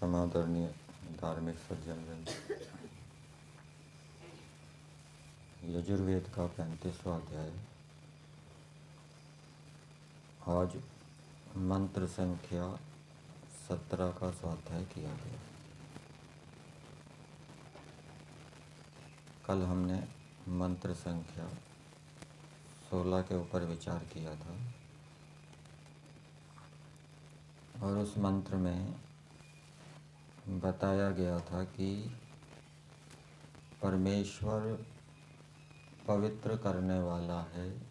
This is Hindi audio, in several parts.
समादरणीय धार्मिक सज्जनवृंद, यजुर्वेद का 35वां अध्याय। आज मंत्र संख्या 17 का स्वाध्याय किया गया। कल हमने मंत्र संख्या 16 के ऊपर विचार किया था और उस मंत्र में बताया गया था कि परमेश्वर पवित्र करने वाला है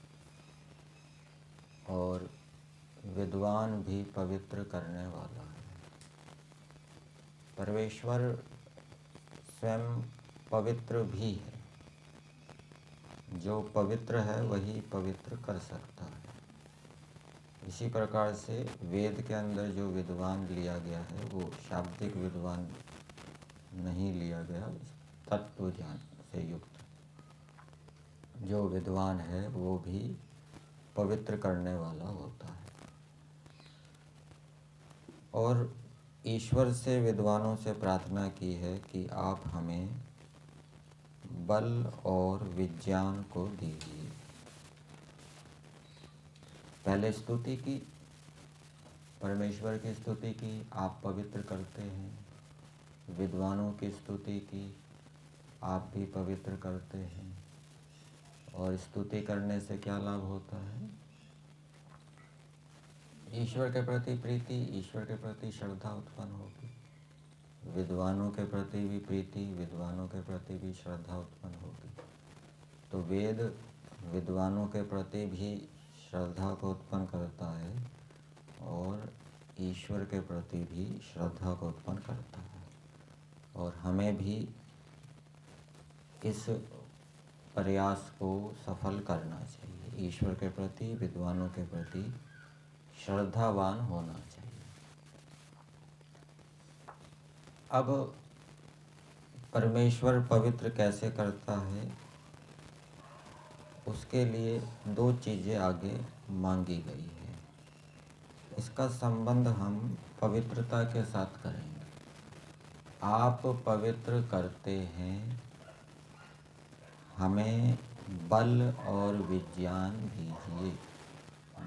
और विद्वान भी पवित्र करने वाला है। परमेश्वर स्वयं पवित्र भी है। जो पवित्र है वही पवित्र कर सकता है। इसी प्रकार से वेद के अंदर जो विद्वान लिया गया है वो शाब्दिक विद्वान नहीं लिया गया, तत्व ज्ञान से युक्त जो विद्वान है वो भी पवित्र करने वाला होता है। और ईश्वर से विद्वानों से प्रार्थना की है कि आप हमें बल और विज्ञान को दीजिए। पहले स्तुति की, परमेश्वर की स्तुति की, आप पवित्र करते हैं। विद्वानों की स्तुति की, आप भी पवित्र करते हैं। और स्तुति करने से क्या लाभ होता है? ईश्वर के प्रति प्रीति, ईश्वर के प्रति श्रद्धा उत्पन्न होगी। विद्वानों के प्रति भी प्रीति, विद्वानों के प्रति भी श्रद्धा उत्पन्न होगी। तो वेद विद्वानों के प्रति भी श्रद्धा को उत्पन्न करता है और ईश्वर के प्रति भी श्रद्धा को उत्पन्न करता है। और हमें भी इस प्रयास को सफल करना चाहिए। ईश्वर के प्रति, विद्वानों के प्रति श्रद्धावान होना चाहिए। अब परमेश्वर पवित्र कैसे करता है, उसके लिए दो चीज़ें आगे मांगी गई है। इसका संबंध हम पवित्रता के साथ करेंगे। आप पवित्र करते हैं, हमें बल और विज्ञान दीजिए।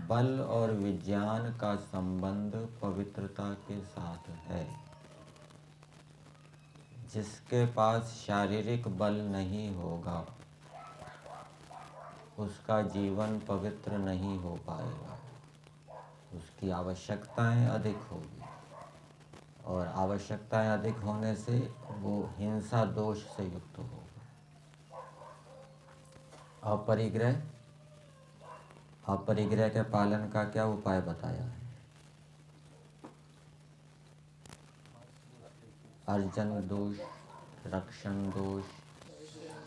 बल और विज्ञान का संबंध पवित्रता के साथ है। जिसके पास शारीरिक बल नहीं होगा उसका जीवन पवित्र नहीं हो पाएगा। उसकी आवश्यकताएं अधिक होगी और आवश्यकताएं अधिक होने से वो हिंसा दोष से युक्त होगा। अपरिग्रह, अपरिग्रह के पालन का क्या उपाय बताया है? अर्जन दोष, रक्षण दोष,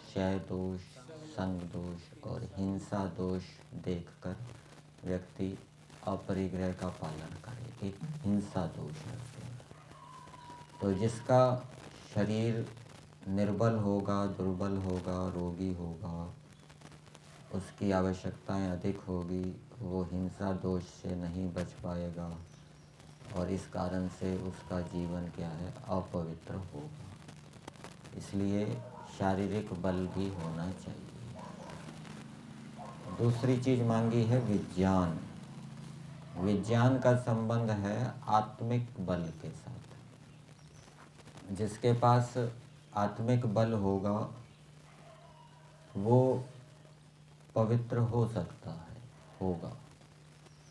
क्षय दोष, संग दोष और हिंसा दोष देखकर व्यक्ति अपरिग्रह का पालन करे। एक हिंसा दोष है। तो जिसका शरीर निर्बल होगा, दुर्बल होगा, रोगी होगा, उसकी आवश्यकताएं अधिक होगी, वो हिंसा दोष से नहीं बच पाएगा और इस कारण से उसका जीवन क्या है? अपवित्र होगा। इसलिए शारीरिक बल भी होना चाहिए। दूसरी चीज मांगी है विज्ञान। विज्ञान का संबंध है आत्मिक बल के साथ। जिसके पास आत्मिक बल होगा वो पवित्र हो सकता है, होगा।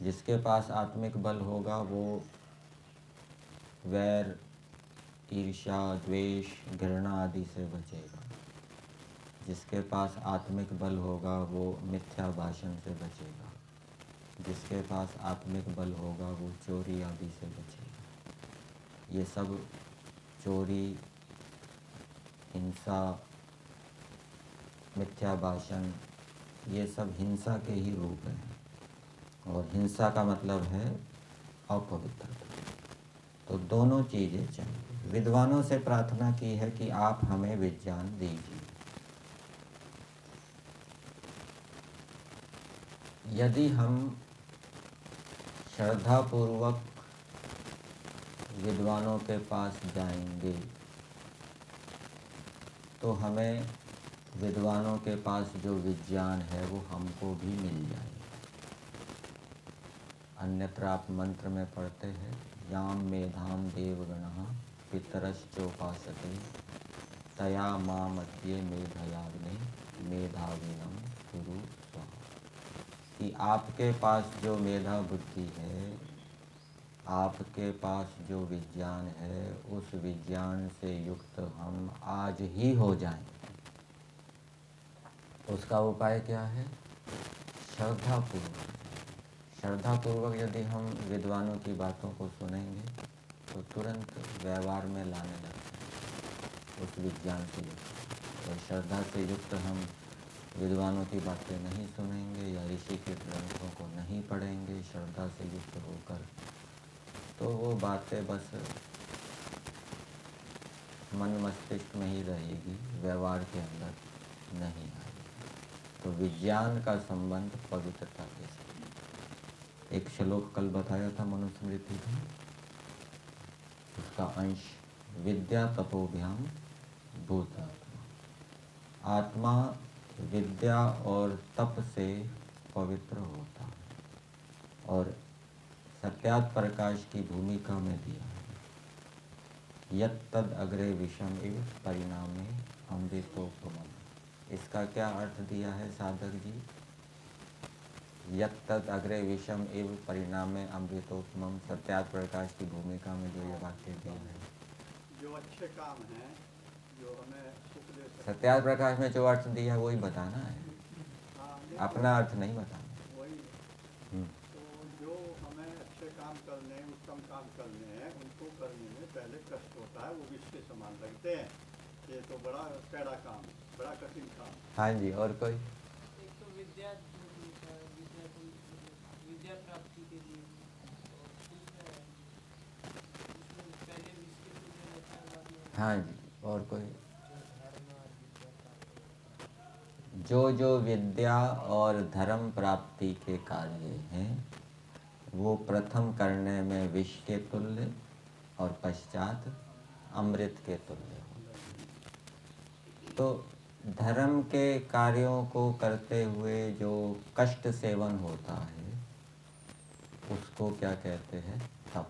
जिसके पास आत्मिक बल होगा वो वैर, ईर्ष्या, द्वेष, घृणा आदि से बचेगा। जिसके पास आत्मिक बल होगा वो मिथ्या भाषण से बचेगा। जिसके पास आत्मिक बल होगा वो चोरी आदि से बचेगा। ये सब चोरी, हिंसा, मिथ्या भाषण, ये सब हिंसा के ही रूप हैं और हिंसा का मतलब है अपवित्रता। तो दोनों चीज़ें चाहिए। विद्वानों से प्रार्थना की है कि आप हमें विज्ञान दीजिए। यदि हम श्रद्धापूर्वक विद्वानों के पास जाएंगे तो हमें विद्वानों के पास जो विज्ञान है वो हमको भी मिल जाएगा। अन्यत्र आप मंत्र में पढ़ते हैं, याम मेधाम देवगणः पितरश्चोपासते तया मामध्ये मेधयाग्ने मेधाविनम कुरु स्वाहा। कि आपके पास जो मेधा बुद्धि है, आपके पास जो विज्ञान है, उस विज्ञान से युक्त हम आज ही हो जाएं। उसका उपाय क्या है? श्रद्धापूर्वक। श्रद्धापूर्वक यदि हम विद्वानों की बातों को सुनेंगे तो तुरंत व्यवहार में लाने लगते हैं उस विज्ञान से युक्त। और श्रद्धा से युक्त हम विद्वानों की बातें नहीं सुनेंगे या ऋषि के ग्रंथों को नहीं पढ़ेंगे श्रद्धा से युक्त होकर, तो वो बातें बस मन मस्तिष्क में ही रहेगी, व्यवहार के अंदर नहीं आएगी। तो विज्ञान का संबंध पवित्रता के साथ। एक श्लोक कल बताया था मनुस्मृति में, उसका अंश विद्या तपोभ्याम भूतात्मा। आत्मा विद्या और तप से पवित्र होता है और सत्यात प्रकाश की भूमिका में दिया है। यत्तद अग्रे विषम इव परिणामे अमृतोपमम्। इसका क्या अर्थ दिया है साधक जी? यत्तद अग्रे विषम इव परिणामे अमृतोपमम्, सत्यात प्रकाश की भूमिका में जो ये वाक्य दिया है, जो अच्छे काम हैं जो हमें सुख दे सकते, सत्यात प्रकाश में जो अर्थ दिया है वही बताना है, अपना अर्थ नहीं बताना। वही। तो जो हमें अच्छे काम करने, उत्तम काम करने हैं, उनको करने में पहले कष्ट होता है, वो विष के समान लगते हैं। ये तो बड़ा कैड़ा काम है, बड़ा कठिन काम। हाँ जी, और कोई? एक तो विद्या प्राप्ति के लिए, पहले विष के तुल्य रहता है, बाद में। हाँ जी, और कोई? जो जो विद्या और धर्म प्राप्ति के कार्य हैं वो प्रथम करने में विष के तुल्य और पश्चात अमृत के तुल्य हो। तो धर्म के कार्यों को करते हुए जो कष्ट सेवन होता है उसको क्या कहते हैं? तप।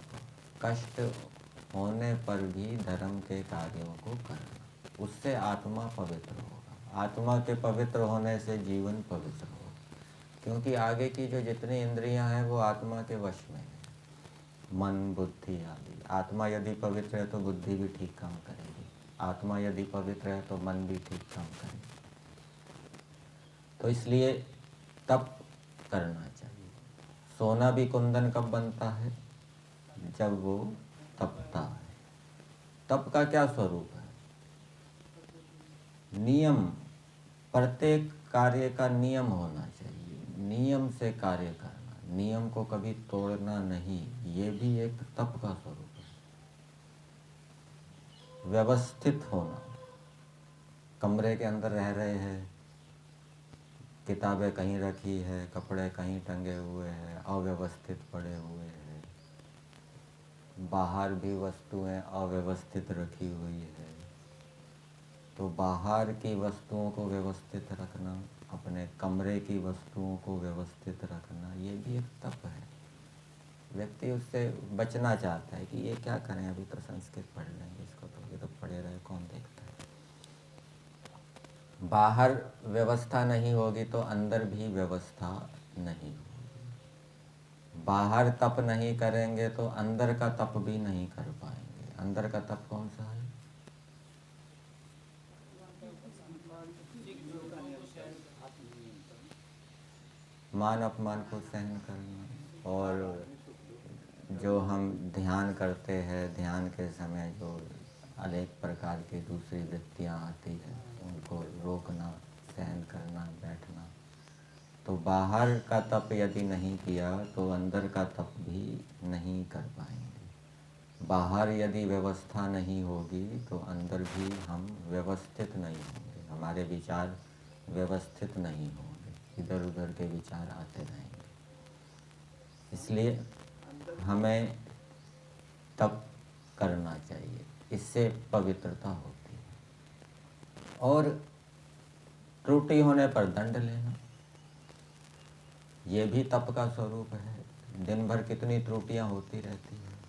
कष्ट होने पर भी धर्म के कार्यों को करना, उससे आत्मा पवित्र होगा। आत्मा के पवित्र होने से जीवन पवित्र होगा, क्योंकि आगे की जो जितनी इंद्रियां हैं वो आत्मा के वश में है, मन बुद्धि आदि। आत्मा यदि पवित्र है तो बुद्धि भी ठीक काम करेगी, आत्मा यदि पवित्र है तो मन भी ठीक काम करेगा। तो इसलिए तप करना चाहिए। सोना भी कुंदन कब बनता है? जब वो तपता है। तप का क्या स्वरूप है? नियम, प्रत्येक कार्य का नियम होना चाहिए, नियम से कार्य करना, नियम को कभी तोड़ना नहीं, ये भी एक तप का स्वरूप है। व्यवस्थित होना, कमरे के अंदर रह रहे हैं, किताबें कहीं रखी है, कपड़े कहीं टंगे हुए हैं, अव्यवस्थित पड़े हुए हैं, बाहर भी वस्तुएं अव्यवस्थित रखी हुई है, तो बाहर की वस्तुओं को व्यवस्थित रखना, अपने कमरे की वस्तुओं को व्यवस्थित रखना, ये भी एक तप है। व्यक्ति उससे बचना चाहता है कि ये क्या करें, अभी तो संस्कृत पढ़ लेंगे, इसको तो ये तो पढ़े रहे कौन देखता है। बाहर व्यवस्था नहीं होगी तो अंदर भी व्यवस्था नहीं होगी। बाहर तप नहीं करेंगे तो अंदर का तप भी नहीं कर पाएंगे। अंदर का तप कौन सा है? मान अपमान को सहन करना। और जो हम ध्यान करते हैं, ध्यान के समय जो अनेक प्रकार की दूसरी वृत्तियाँ आती हैं उनको रोकना, सहन करना, बैठना। तो बाहर का तप यदि नहीं किया तो अंदर का तप भी नहीं कर पाएंगे। बाहर यदि व्यवस्था नहीं होगी तो अंदर भी हम व्यवस्थित नहीं होंगे, हमारे विचार व्यवस्थित नहीं होंगे, इधर उधर के विचार आते रहेंगे। इसलिए हमें तप करना चाहिए, इससे पवित्रता होती है। और त्रुटि होने पर दंड लेना, ये भी तप का स्वरूप है। दिन भर कितनी त्रुटियां होती रहती हैं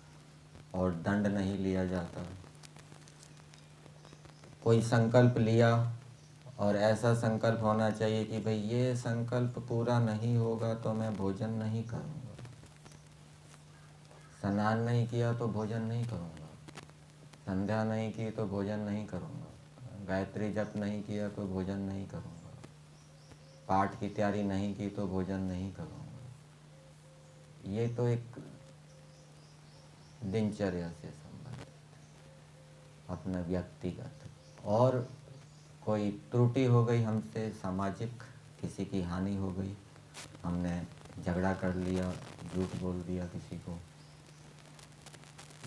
और दंड नहीं लिया जाता। कोई संकल्प लिया और ऐसा संकल्प होना चाहिए कि भाई ये संकल्प पूरा नहीं होगा तो मैं भोजन नहीं करूँगा, स्नान नहीं किया तो भोजन नहीं करूँगा, संध्या नहीं की तो भोजन नहीं करूँगा, गायत्री जप नहीं किया तो भोजन नहीं करूँगा, पाठ की तैयारी नहीं की तो भोजन नहीं करूँगा। ये तो एक दिनचर्या से संबंधित अपना व्यक्तिगत। और कोई त्रुटि हो गई हमसे, सामाजिक किसी की हानि हो गई, हमने झगड़ा कर लिया, झूठ बोल दिया किसी को,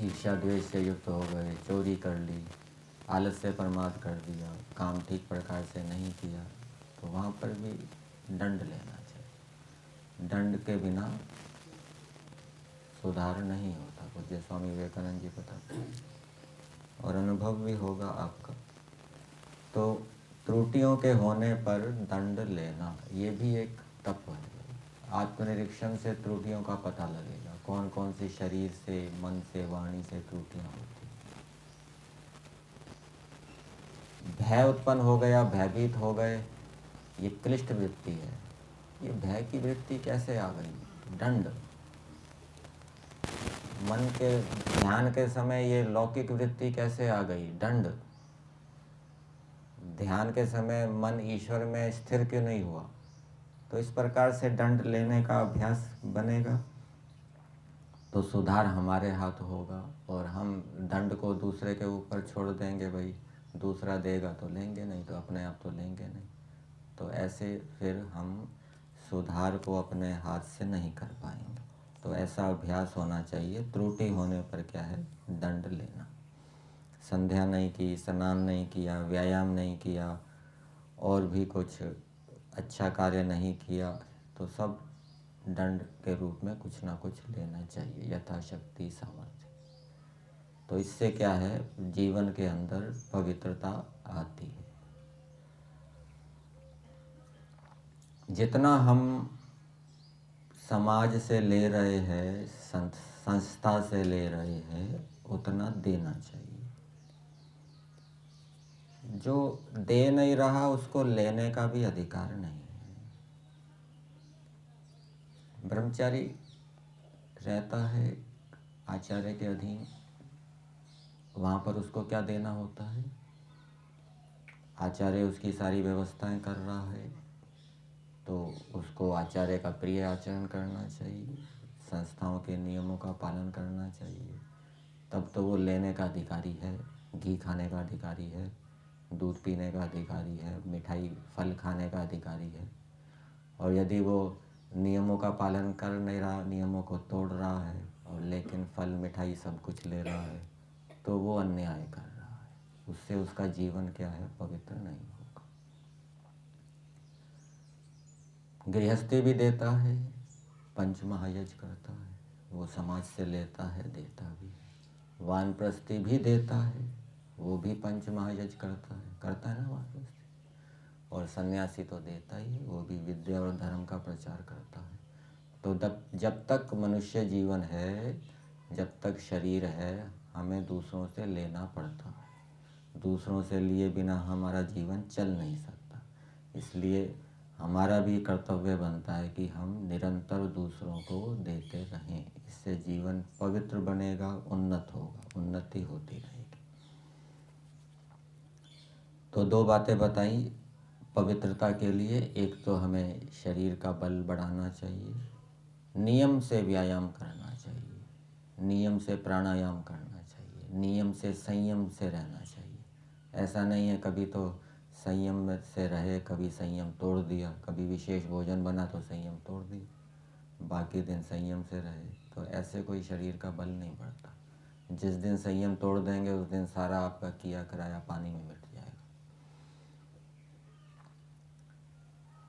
ईर्ष्या द्वेष से युक्त हो गए, चोरी कर ली, आलस से प्रमाद कर दिया, काम ठीक प्रकार से नहीं किया, तो वहाँ पर भी दंड लेना चाहिए। दंड के बिना सुधार नहीं होता, पूज्य स्वामी विवेकानंद जी बताते हैं, और अनुभव भी होगा आपका। तो त्रुटियों के होने पर दंड लेना, ये भी एक तप है। आत्मनिरीक्षण से त्रुटियों का पता लगेगा, कौन कौन सी शरीर से, मन से, वाणी से त्रुटियां होती हैं। भय उत्पन्न हो गया, भयभीत हो गए, ये क्लिष्ट वृत्ति है। ये भय की वृत्ति कैसे आ गई? दंड। मन के ध्यान के समय ये लौकिक वृत्ति कैसे आ गई? दंड। ध्यान के समय मन ईश्वर में स्थिर क्यों नहीं हुआ? तो इस प्रकार से दंड लेने का अभ्यास बनेगा तो सुधार हमारे हाथ होगा। और हम दंड को दूसरे के ऊपर छोड़ देंगे, भाई दूसरा देगा तो लेंगे, नहीं तो अपने आप तो लेंगे नहीं। तो ऐसे फिर हम सुधार को अपने हाथ से नहीं कर पाएंगे। तो ऐसा अभ्यास होना चाहिए। त्रुटि होने पर क्या है? दंड लेना। संध्या नहीं की, स्नान नहीं किया, व्यायाम नहीं किया, और भी कुछ अच्छा कार्य नहीं किया, तो सब दंड के रूप में कुछ ना कुछ लेना चाहिए, यथाशक्ति सामर्थ्य। तो इससे क्या है? जीवन के अंदर पवित्रता आती है। जितना हम समाज से ले रहे हैं, संस्था से ले रहे हैं, उतना देना चाहिए। जो दे नहीं रहा उसको लेने का भी अधिकार नहीं है। ब्रह्मचारी रहता है आचार्य के अधीन, वहाँ पर उसको क्या देना होता है? आचार्य उसकी सारी व्यवस्थाएं कर रहा है, तो उसको आचार्य का प्रिय आचरण करना चाहिए, संस्थाओं के नियमों का पालन करना चाहिए, तब तो वो लेने का अधिकारी है। घी खाने का अधिकारी है, दूध पीने का अधिकारी है, मिठाई फल खाने का अधिकारी है। और यदि वो नियमों का पालन कर नहीं रहा, नियमों को तोड़ रहा है, और लेकिन फल मिठाई सब कुछ ले रहा है, तो वो अन्याय कर रहा है। उससे उसका जीवन क्या है? पवित्र नहीं होगा। गृहस्थी भी देता है, पंच महायज्ञ करता है, वो समाज से लेता है, देता भी है। वानप्रस्थी भी देता है, वो भी पंच महायज्ञ करता है ना वानप्रस्थी। और सन्यासी तो देता ही है, वो भी विद्या और धर्म का प्रचार करता है। तो जब तक मनुष्य जीवन है, जब तक शरीर है, हमें दूसरों से लेना पड़ता है। दूसरों से लिए बिना हमारा जीवन चल नहीं सकता। इसलिए हमारा भी कर्तव्य बनता है कि हम निरंतर दूसरों को देते रहें। इससे जीवन पवित्र बनेगा, उन्नत होगा, उन्नति होती रहेगी। तो दो बातें बताई पवित्रता के लिए। एक तो हमें शरीर का बल बढ़ाना चाहिए, नियम से व्यायाम करना चाहिए, नियम से प्राणायाम करना चाहिए, नियम से संयम से रहना चाहिए। ऐसा नहीं है कभी तो संयम से रहे, कभी संयम तोड़ दिया, कभी विशेष भोजन बना तो संयम तोड़ दिया, बाकी दिन संयम से रहे। तो ऐसे कोई शरीर का बल नहीं बढ़ता। जिस दिन संयम तोड़ देंगे उस दिन सारा आपका किया कराया पानी में मिट जाएगा।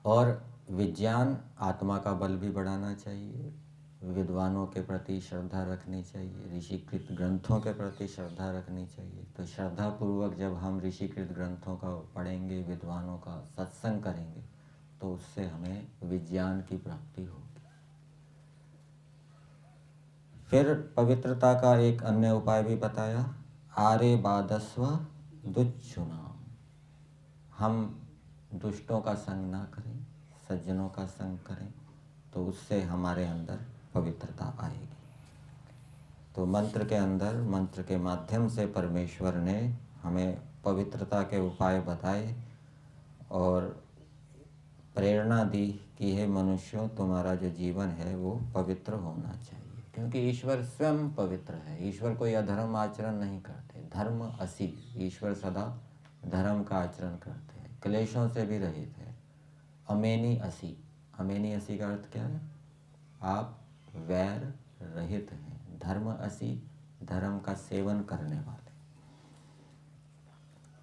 और विज्ञान, आत्मा का बल भी बढ़ाना चाहिए। विद्वानों के प्रति श्रद्धा रखनी चाहिए, ऋषिकृत ग्रंथों के प्रति श्रद्धा रखनी चाहिए। तो श्रद्धापूर्वक जब हम ऋषिकृत ग्रंथों का पढ़ेंगे, विद्वानों का सत्संग करेंगे, तो उससे हमें विज्ञान की प्राप्ति होगी। फिर पवित्रता का एक अन्य उपाय भी बताया, आरे बादस्व दुच्छुनाम। हम दुष्टों का संग ना करें, सज्जनों का संग करें, तो उससे हमारे अंदर पवित्रता आएगी। तो मंत्र के अंदर, मंत्र के माध्यम से परमेश्वर ने हमें पवित्रता के उपाय बताए और प्रेरणा दी कि हे मनुष्यों, तुम्हारा जो जीवन है वो पवित्र होना चाहिए, क्योंकि ईश्वर स्वयं पवित्र है। ईश्वर कोई अधर्म आचरण नहीं करते। धर्म असि, ईश्वर सदा धर्म का आचरण करते हैं, क्लेशों से भी रहित है। अमेनी असि, अमेनी असि का अर्थ क्या है? आप वैर रहित हैं। धर्म असि, धर्म का सेवन करने वाले।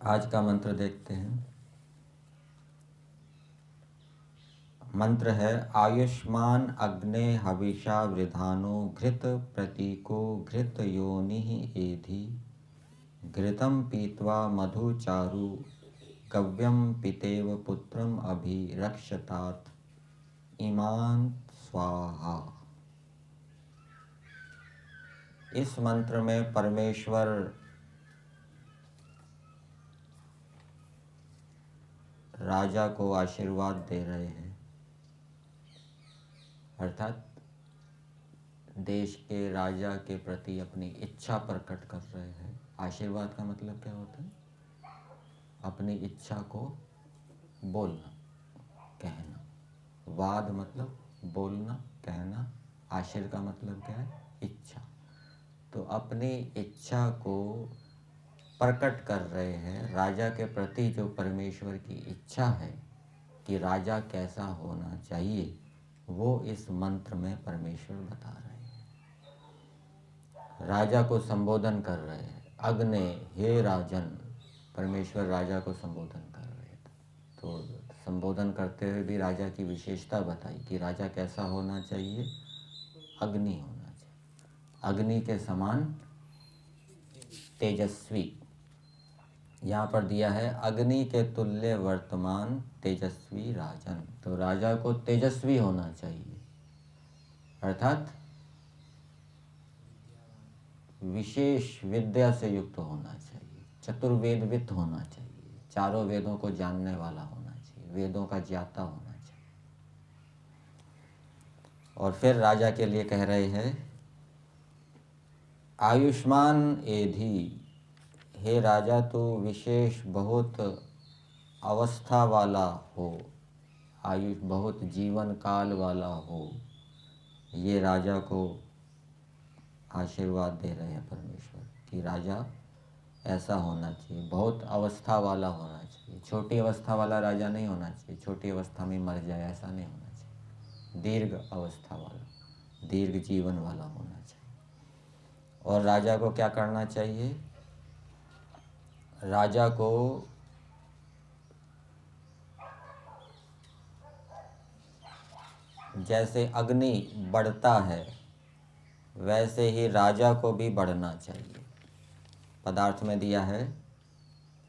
आज का मंत्र देखते हैं। मंत्र है, आयुष्मान अग्ने हविषा वृधानो घृत प्रतीको घृत योनिः एधि घृतं पीत्वा मधु चारु गव्यम पितेव पुत्रम अभिरक्षतात इमान स्वाहा। इस मंत्र में परमेश्वर राजा को आशीर्वाद दे रहे हैं, अर्थात देश के राजा के प्रति अपनी इच्छा प्रकट कर रहे हैं। आशीर्वाद का मतलब क्या होता है? अपनी इच्छा को बोलना, कहना। वाद मतलब बोलना, कहना। आशीर का मतलब क्या है? इच्छा। तो अपनी इच्छा को प्रकट कर रहे हैं। राजा के प्रति जो परमेश्वर की इच्छा है कि राजा कैसा होना चाहिए, वो इस मंत्र में परमेश्वर बता रहे हैं। राजा को संबोधन कर रहे हैं, अग्ने, हे राजन। परमेश्वर राजा को संबोधन कर रहे थे। तो संबोधन करते हुए भी राजा की विशेषता बताई कि राजा कैसा होना चाहिए? अग्नि होना चाहिए, अग्नि के समान तेजस्वी। यहाँ पर दिया है, अग्नि के तुल्य वर्तमान तेजस्वी राजन। तो राजा को तेजस्वी होना चाहिए, अर्थात विशेष विद्या से युक्त होना चाहिए, चतुर्वेदविद होना चाहिए, चारों वेदों को जानने वाला होना चाहिए, वेदों का ज्ञाता होना चाहिए। और फिर राजा के लिए कह रहे हैं, आयुष्मान एधि, हे राजा तो विशेष बहुत अवस्था वाला हो, आयुष बहुत जीवन काल वाला हो। ये राजा को आशीर्वाद दे रहे हैं परमेश्वर कि राजा ऐसा होना चाहिए, बहुत अवस्था वाला होना चाहिए। छोटी अवस्था वाला राजा नहीं होना चाहिए, छोटी अवस्था में मर जाए, ऐसा नहीं होना चाहिए। दीर्घ अवस्था वाला, दीर्घ जीवन वाला होना चाहिए। और राजा को क्या करना चाहिए? राजा को जैसे अग्नि बढ़ता है, वैसे ही राजा को भी बढ़ना चाहिए। पदार्थ में दिया है,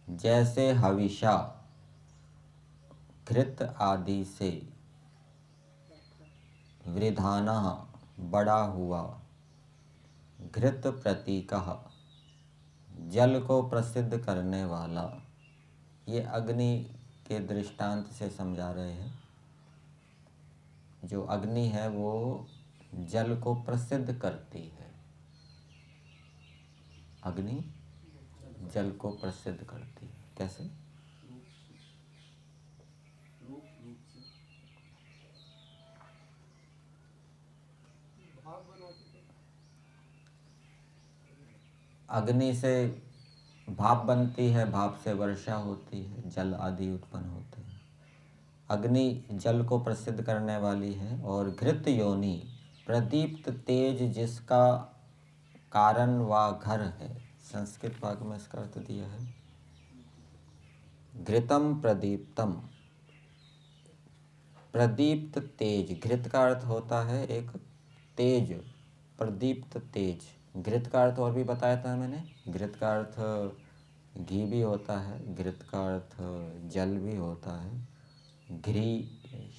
जैसे हविषा घृत आदि से वृधाना बड़ा हुआ, घृत प्रतीकः जल को प्रसिद्ध करने वाला। ये अग्नि के दृष्टांत से समझा रहे हैं। जो अग्नि है वो जल को प्रसिद्ध करती है। अग्नि जल को प्रसिद्ध करती है। कैसे? अग्नि से भाप बनती है, भाप से वर्षा होती है, जल आदि उत्पन्न होते हैं। अग्नि जल को प्रसिद्ध करने वाली है। और घृत योनि, प्रदीप्त तेज जिसका कारण व घर है। संस्कृत भाग में इसका अर्थ दिया है, घृतम प्रदीप्तम। प्रदीप्त तेज, घृत का अर्थ होता है एक तेज, प्रदीप्त तेज। घृत का अर्थ और भी बताया था मैंने। घृत का अर्थ घी भी होता है, घृत का अर्थ जल भी होता है। घृ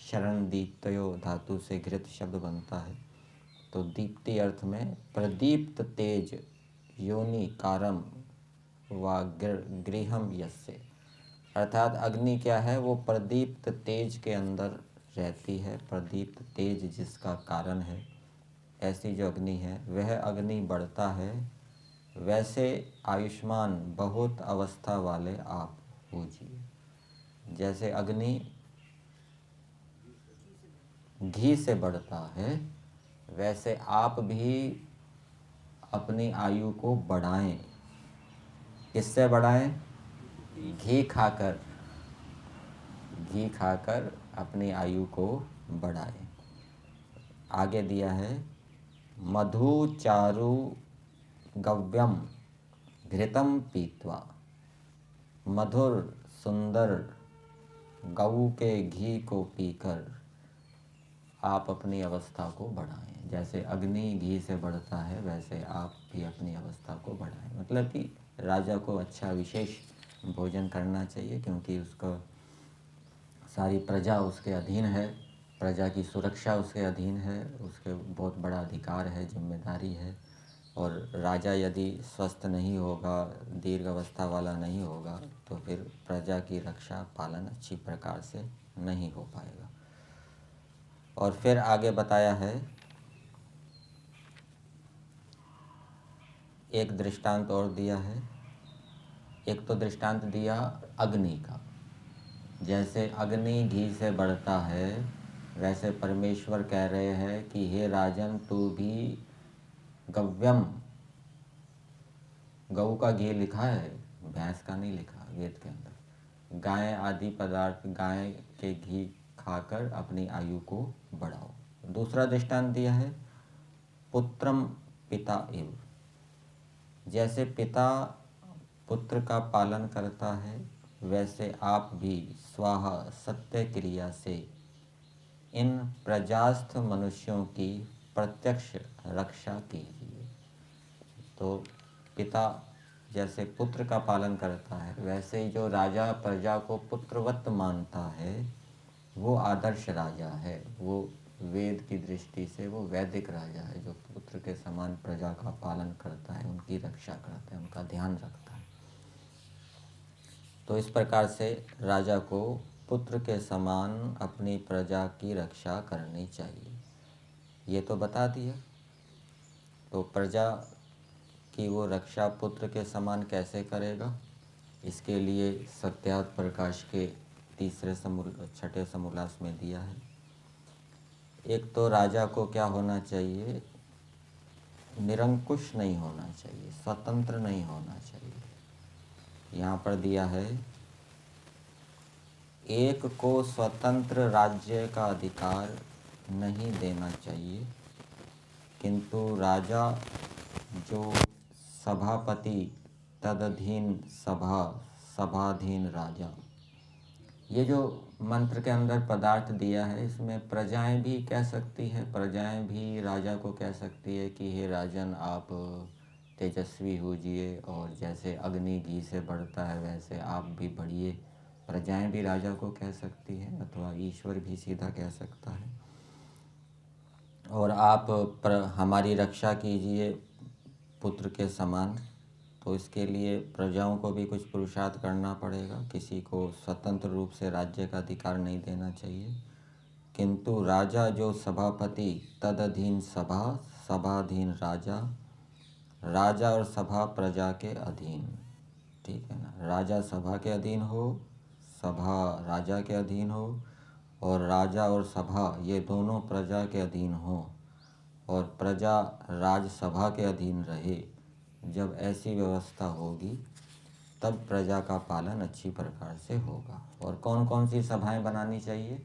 शरण दीप्तयो धातु से घृत शब्द बनता है। तो दीप्ति अर्थ में प्रदीप्त तेज योनि कारम व गृहम यस्य, अर्थात अग्नि क्या है, वो प्रदीप्त तेज के अंदर रहती है। प्रदीप्त तेज जिसका कारण है, ऐसी जो अग्नि है वह अग्नि बढ़ता है। वैसे आयुष्मान बहुत अवस्था वाले आप पूजिए। जैसे अग्नि घी से बढ़ता है, वैसे आप भी अपनी आयु को बढ़ाएं। किससे बढ़ाएं? घी खाकर। घी खाकर अपनी आयु को बढ़ाएं। आगे दिया है मधु चारु गव्यम घृतम पीत्वा। मधुर सुंदर गऊ के घी को पीकर आप अपनी अवस्था को बढ़ाएं। जैसे अग्नि घी से बढ़ता है, वैसे आप भी अपनी अवस्था को बढ़ाएं। मतलब कि राजा को अच्छा विशेष भोजन करना चाहिए, क्योंकि उसका सारी प्रजा उसके अधीन है, प्रजा की सुरक्षा उसके अधीन है, उसके बहुत बड़ा अधिकार है, जिम्मेदारी है। और राजा यदि स्वस्थ नहीं होगा, दीर्घ अवस्था वाला नहीं होगा, तो फिर प्रजा की रक्षा पालन अच्छी प्रकार से नहीं हो पाएगा। और फिर आगे बताया है, एक दृष्टांत और दिया है। एक तो दृष्टांत दिया अग्नि का, जैसे अग्नि घी से बढ़ता है, वैसे परमेश्वर कह रहे हैं कि हे राजन, तू भी गव्यम, गऊ का घी लिखा है, भैंस का नहीं लिखा वेद के अंदर, गाय आदि पदार्थ, गाय के घी खाकर अपनी आयु को बढ़ाओ। दूसरा दृष्टांत दिया है पुत्रम पिता एव। जैसे पिता पुत्र का पालन करता है, वैसे आप भी स्वाहा सत्य क्रिया से इन प्रजास्थ मनुष्यों की प्रत्यक्ष रक्षा कीजिए। तो पिता जैसे पुत्र का पालन करता है, वैसे ही जो राजा प्रजा को पुत्रवत मानता है, वो आदर्श राजा है। वो वेद की दृष्टि से वो वैदिक राजा है, जो पुत्र के समान प्रजा का पालन करता है, उनकी रक्षा करता है, उनका ध्यान रखता है। तो इस प्रकार से राजा को पुत्र के समान अपनी प्रजा की रक्षा करनी चाहिए। ये तो बता दिया। तो प्रजा की वो रक्षा पुत्र के समान कैसे करेगा, इसके लिए सत्यार्थ प्रकाश के छठे समोल्लास में दिया है। एक तो राजा को क्या होना चाहिए, निरंकुश नहीं होना चाहिए, स्वतंत्र नहीं होना चाहिए। यहाँ पर दिया है, एक को स्वतंत्र राज्य का अधिकार नहीं देना चाहिए, किंतु राजा जो सभापति तदधीन सभा, सभाधीन राजा, ये जो मंत्र के अंदर पदार्थ दिया है, इसमें प्रजाएं भी कह सकती है, प्रजाएं भी राजा को कह सकती है कि हे राजन, आप तेजस्वी होजिए, और जैसे अग्नि घी से बढ़ता है वैसे आप भी बढ़िए। प्रजाएं भी राजा को कह सकती हैं, अथवा ईश्वर भी सीधा कह सकता है। और आप हमारी रक्षा कीजिए पुत्र के समान। तो इसके लिए प्रजाओं को भी कुछ पुरुषार्थ करना पड़ेगा। किसी को स्वतंत्र रूप से राज्य का अधिकार नहीं देना चाहिए, किंतु राजा जो सभापति तदधीन सभा, सभाधीन राजा, राजा और सभा प्रजा के अधीन, ठीक है ना। राजा सभा के अधीन हो, सभा राजा के अधीन हो, और राजा और सभा ये दोनों प्रजा के अधीन हो, और प्रजा राजसभा के अधीन रहे। जब ऐसी व्यवस्था होगी तब प्रजा का पालन अच्छी प्रकार से होगा। और कौन कौन सी सभाएं बनानी चाहिए?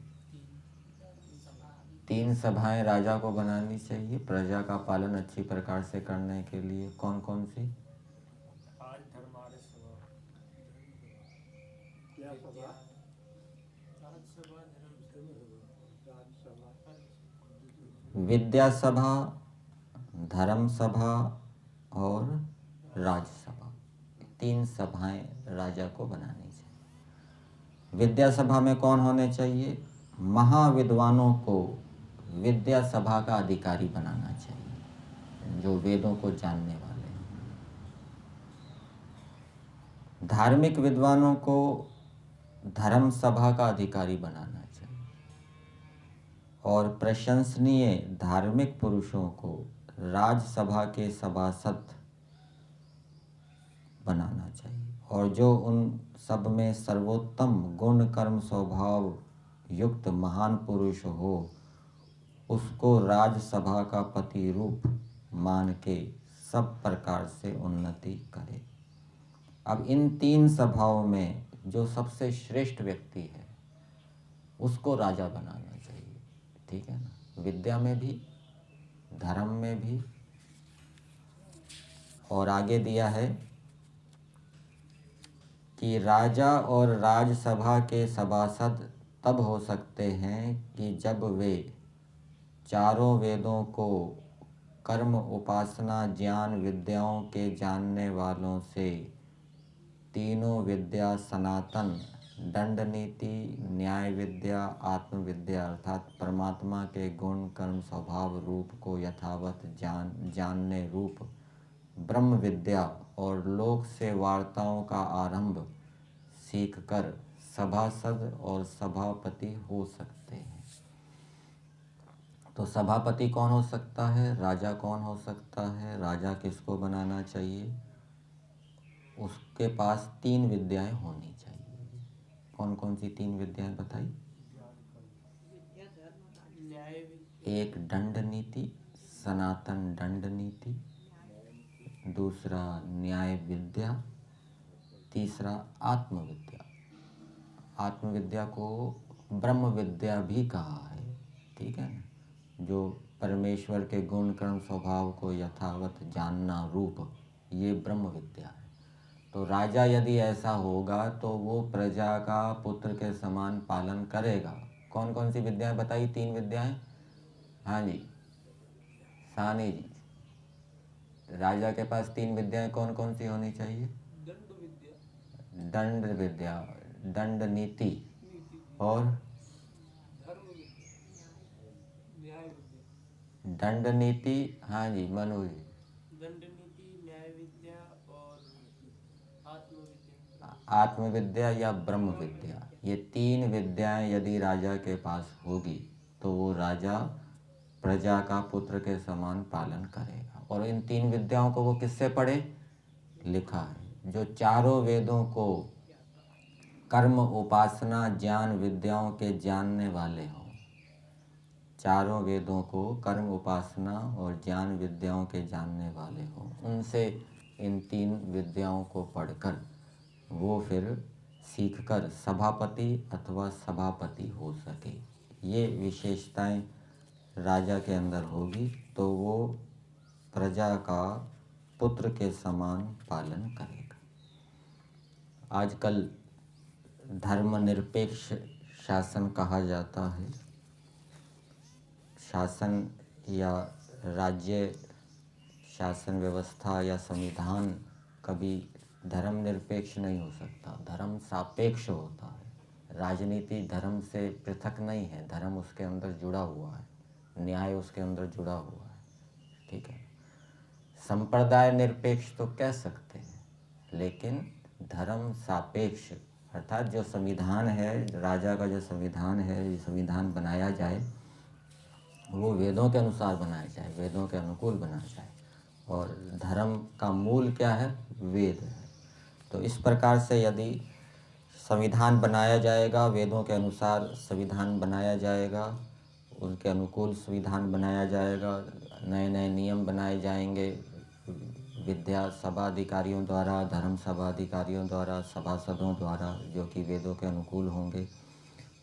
3 सभाएं राजा को बनानी चाहिए प्रजा का पालन अच्छी प्रकार से करने के लिए। कौन कौन सी? क्या सभा? राजसभा, धर्मसभा, राजसभा, विद्या सभा, धर्म सभा और राजसभा, 3 सभाएं राजा को बनानी चाहिए। विद्या सभा में कौन होने चाहिए? महाविद्वानों को विद्या सभा का अधिकारी बनाना चाहिए, जो वेदों को जानने वाले हैं। धार्मिक विद्वानों को धर्म सभा का अधिकारी बनाना चाहिए और प्रशंसनीय धार्मिक पुरुषों को राजसभा के सभासद बनाना चाहिए, और जो उन सब में सर्वोत्तम गुण कर्म स्वभाव युक्त महान पुरुष हो उसको राजसभा का पति रूप मान के सब प्रकार से उन्नति करे। अब इन 3 सभाओं में जो सबसे श्रेष्ठ व्यक्ति है उसको राजा बनाना चाहिए, ठीक है ना? विद्या में भी, धर्म में भी। और आगे दिया है कि राजा और राजसभा के सभासद तब हो सकते हैं कि जब वे चारों वेदों को कर्म उपासना ज्ञान विद्याओं के जानने वालों से तीनों विद्या सनातन दंड नीति न्याय विद्या आत्मविद्या अर्थात परमात्मा के गुण कर्म स्वभाव रूप को यथावत जानने रूप ब्रह्म विद्या और लोक से वार्ताओं का आरंभ सीखकर सभासद और सभापति हो सकते हैं। तो सभापति कौन हो सकता है? राजा कौन हो सकता है? राजा किसको बनाना चाहिए? उसके पास 3 विद्याएं होनी चाहिए। कौन कौन सी 3 विद्याएं बताई? न्याय विद्या, एक दंड नीति, सनातन दंड नीति, दूसरा न्याय विद्या, तीसरा आत्मविद्या। आत्मविद्या को ब्रह्म विद्या भी कहा है, ठीक है ना? जो परमेश्वर के गुण कर्म स्वभाव को यथावत जानना रूप, ये ब्रह्म विद्या है। तो राजा यदि ऐसा होगा तो वो प्रजा का पुत्र के समान पालन करेगा। कौन कौन सी विद्याएं बताई? 3 विद्याएं। हाँ जी सानी जी, राजा के पास 3 विद्याएं कौन कौन सी होनी चाहिए? दंड विद्या, दंड विद्या, दंड नीति नीति, और धर्म विद्या, न्याय विद्या। दंड नीति। हाँ जी मनु जी। दंड नीति, न्याय विद्या और आत्मविद्या। आत्मविद्या या ब्रह्म विद्या, ये 3 विद्याएं यदि राजा के पास होगी तो वो राजा प्रजा का पुत्र के समान पालन करेगा। और इन 3 विद्याओं को वो किससे पढ़े? लिखा है जो चारों वेदों को कर्म उपासना ज्ञान विद्याओं के जानने वाले हों। चारों वेदों को कर्म उपासना और ज्ञान विद्याओं के जानने वाले हों, उनसे इन 3 विद्याओं को पढ़कर वो फिर सीखकर सभापति अथवा सभापति हो सके। ये विशेषताएं राजा के अंदर होगी तो वो प्रजा का पुत्र के समान पालन करेगा। आजकल धर्मनिरपेक्ष शासन कहा जाता है। शासन या राज्य शासन व्यवस्था या संविधान कभी धर्मनिरपेक्ष नहीं हो सकता, धर्म सापेक्ष होता है। राजनीति धर्म से पृथक नहीं है, धर्म उसके अंदर जुड़ा हुआ है, न्याय उसके अंदर जुड़ा हुआ है, ठीक है। संप्रदाय निरपेक्ष तो कह सकते हैं, लेकिन धर्म सापेक्ष अर्थात जो संविधान है, राजा का जो संविधान है, ये संविधान बनाया जाए वो वेदों के अनुसार बनाया जाए, वेदों के अनुकूल बनाया जाए। और धर्म का मूल क्या है? वेद है। तो इस प्रकार से यदि संविधान बनाया जाएगा, वेदों के अनुसार संविधान बनाया जाएगा, उनके अनुकूल संविधान बनाया जाएगा, नए नए नियम बनाए जाएंगे विद्या सभा अधिकारियों द्वारा, धर्म सभा अधिकारियों द्वारा, सभासदों द्वारा, जो कि वेदों के अनुकूल होंगे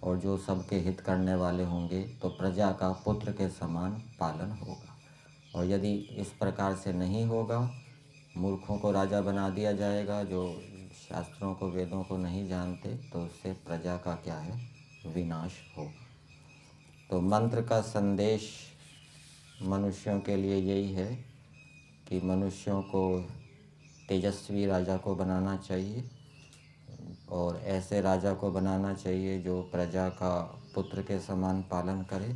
और जो सबके हित करने वाले होंगे, तो प्रजा का पुत्र के समान पालन होगा। और यदि इस प्रकार से नहीं होगा, मूर्खों को राजा बना दिया जाएगा, जो शास्त्रों को वेदों को नहीं जानते, तो उससे प्रजा का क्या है? विनाश होगा। तो मंत्र का संदेश मनुष्यों के लिए यही है कि मनुष्यों को तेजस्वी राजा को बनाना चाहिए और ऐसे राजा को बनाना चाहिए जो प्रजा का पुत्र के समान पालन करे।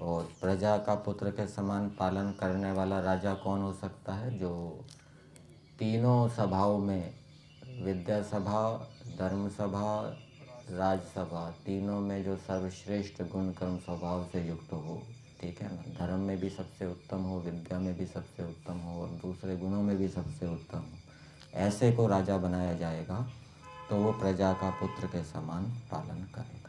और प्रजा का पुत्र के समान पालन करने वाला राजा कौन हो सकता है? जो तीनों सभाओं में, विद्या सभा, धर्म सभा, राजसभा, तीनों में जो सर्वश्रेष्ठ गुण कर्म स्वभाव से युक्त हो, ठीक है ना। धर्म में भी सबसे उत्तम हो, विद्या में भी सबसे उत्तम हो और दूसरे गुणों में भी सबसे उत्तम हो, ऐसे को राजा बनाया जाएगा तो वो प्रजा का पुत्र के समान पालन करे।